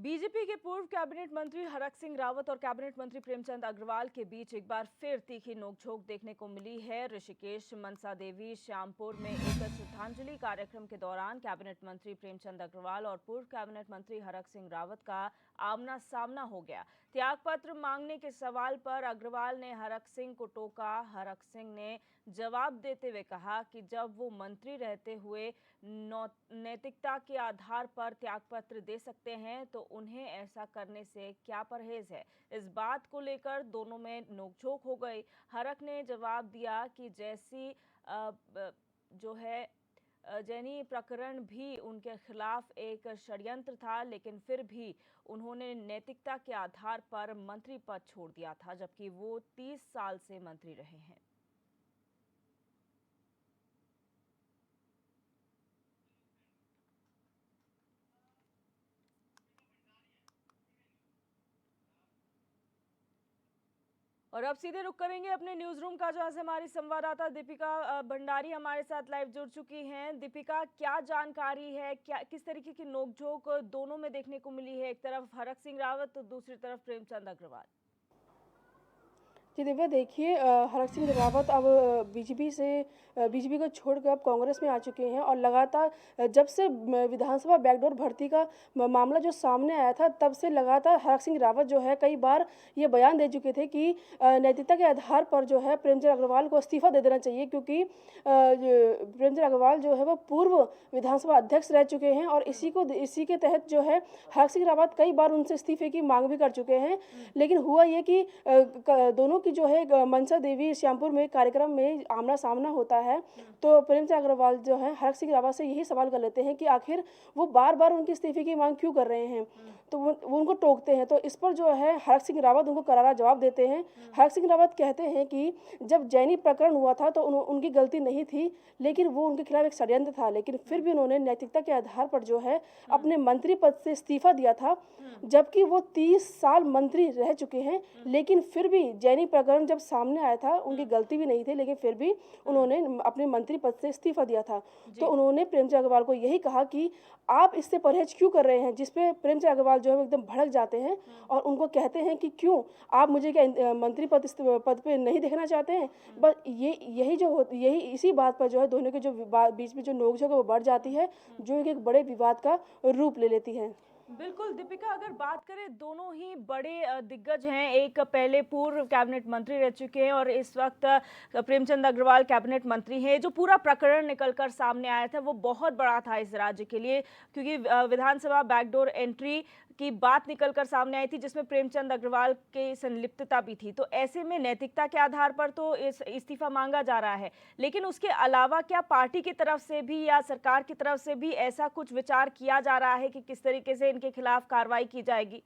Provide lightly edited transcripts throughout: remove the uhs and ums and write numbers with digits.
BJP के पूर्व cabinet मंत्री हरक सिंह रावत और कैबिनेट मंत्री प्रेमचंद अग्रवाल के बीच एक बार फिर तीखी नोकझोंक देखने को मिली है। ऋषिकेश मनसा देवी श्यामपुर में एक श्रद्धांजलि कार्यक्रम के दौरान कैबिनेट मंत्री प्रेमचंद अग्रवाल और पूर्व कैबिनेट मंत्री हरक सिंह रावत का आमना सामना हो गया। त्यागपत्र मांगने के सवाल पर अग्रवाल ने हरक सिंह को टोका। हरक सिंह ने जवाब देते हुए कहा कि जब वो मंत्री रहते हुए नैतिकता के आधार पर त्यागपत्र दे सकते हैं तो उन्हें ऐसा करने से क्या परहेज है। इस बात को लेकर दोनों में नोकझोंक हो गई। हरक ने जवाब दिया कि जैनी प्रकरण भी उनके खिलाफ एक षड्यंत्र था, लेकिन फिर भी उन्होंने नैतिकता के आधार पर मंत्री पद छोड़ दिया था, जबकि वो 30 साल से मंत्री रहे हैं। और अब सीधे रुक करेंगे अपने न्यूज रूम का, जहां से हमारी संवाददाता दीपिका भंडारी हमारे साथ लाइव जुड़ चुकी हैं। दीपिका, क्या जानकारी है, क्या किस तरीके की नोकझोंक दोनों में देखने को मिली है? एक तरफ हरक सिंह रावत तो दूसरी तरफ प्रेमचंद अग्रवाल। जी दिव्या, देखिए हरक सिंह रावत अब बीजेपी को छोड़कर अब कांग्रेस में आ चुके हैं और लगातार जब से विधानसभा बैकडोर भर्ती का मामला जो सामने आया था, तब से लगातार हरक सिंह रावत जो है कई बार ये बयान दे चुके थे कि नैतिकता के आधार पर जो है प्रेमचंद अग्रवाल को इस्तीफा दे देना चाहिए, क्योंकि प्रेमचंद अग्रवाल जो है वो पूर्व विधानसभा अध्यक्ष रह चुके हैं और इसी के तहत जो है हरक सिंह रावत कई बार उनसे इस्तीफे की मांग भी कर चुके हैं। लेकिन हुआ ये कि दोनों की जो है मनसा देवी श्यामपुर में कार्यक्रम में आमना सामना होता है, तो प्रेमचंद अग्रवाल जो है हरक सिंह रावत से यही सवाल कर लेते हैं कि आखिर वो बार बार उनकी इस्तीफे की मांग क्यों कर रहे हैं। तो वो उनको टोकते हैं। तो इस पर जो है हरक सिंह रावत उनको करारा जवाब देते हैं। हरक सिंह रावत कहते हैं कि जब जैनी प्रकरण हुआ था तो उनकी गलती नहीं थी, लेकिन वो उनके खिलाफ एक षड्यंत्र था, लेकिन फिर भी उन्होंने नैतिकता के आधार पर जो है अपने मंत्री पद से इस्तीफा दिया था, जबकि वो 30 साल मंत्री रह चुके हैं। लेकिन फिर भी जैनी प्रकरण जब सामने आया था, उनकी गलती भी नहीं थी, लेकिन फिर भी उन्होंने अपने मंत्री पद से इस्तीफा दिया था। तो उन्होंने प्रेमचंद अग्रवाल को यही कहा कि आप इससे परहेज क्यों कर रहे हैं, जिसपे प्रेमचंद अग्रवाल जो है वो एकदम भड़क जाते हैं और उनको कहते हैं कि क्यों आप मुझे क्या मंत्री पद पे नहीं देखना चाहते हैं। बस यही इसी बात पर जो है दोनों के जो बीच में जो नोकझोंक है वो बढ़ जाती है, जो एक बड़े विवाद का रूप ले लेती है। बिल्कुल दीपिका, अगर बात करें, दोनों ही बड़े दिग्गज हैं। एक पहले पूर्व कैबिनेट मंत्री रह चुके हैं और इस वक्त प्रेमचंद अग्रवाल कैबिनेट मंत्री हैं। जो पूरा प्रकरण निकलकर सामने आया था वो बहुत बड़ा था इस राज्य के लिए, क्योंकि विधानसभा बैकडोर एंट्री की बात निकलकर सामने आई थी, जिसमें प्रेमचंद अग्रवाल की संलिप्तता भी थी। तो ऐसे में नैतिकता के आधार पर तो इस्तीफा मांगा जा रहा है, लेकिन उसके अलावा क्या पार्टी की तरफ से भी या सरकार की तरफ से भी ऐसा कुछ विचार किया जा रहा है कि किस तरीके से इनके खिलाफ कार्रवाई की जाएगी?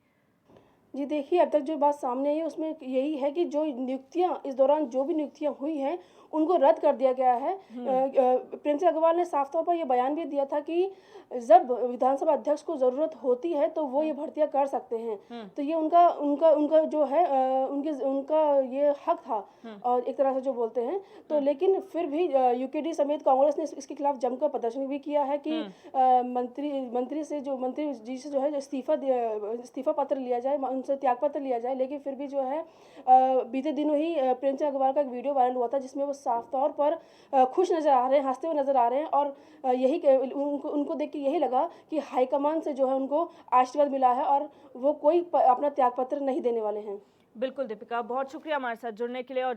जी देखिए, अब तक जो बात सामने आई है उसमें यही है कि जो नियुक्तियां इस दौरान जो भी नियुक्तियां हुई हैं उनको रद्द कर दिया गया है। प्रेमचंद अग्रवाल ने साफ तौर पर यह बयान भी दिया था कि जब विधानसभा अध्यक्ष को जरूरत होती है तो वो ये भर्तियां कर सकते हैं। तो ये उनका उनका उनका जो है उनका ये हक था, और एक तरह से जो बोलते हैं तो। लेकिन फिर भी यूकेडी समेत कांग्रेस ने इसके खिलाफ जमकर प्रदर्शन भी किया है कि मंत्री जी से जो है इस्तीफा पत्र लिया जाए, उनसे त्यागपत्र लिया जाए। लेकिन फिर भी जो है बीते दिनों ही प्रेमचंद अग्रवाल का एक वीडियो वायरल हुआ था, जिसमें वो साफ तौर पर खुश नजर आ रहे हैं, हंसते हुए नजर आ रहे हैं, और यही उनको देख के यही लगा कि हाईकमान से जो है उनको आशीर्वाद मिला है और वो कोई अपना त्यागपत्र नहीं देने वाले हैं। बिल्कुल दीपिका, बहुत शुक्रिया हमारे साथ जुड़ने के लिए। और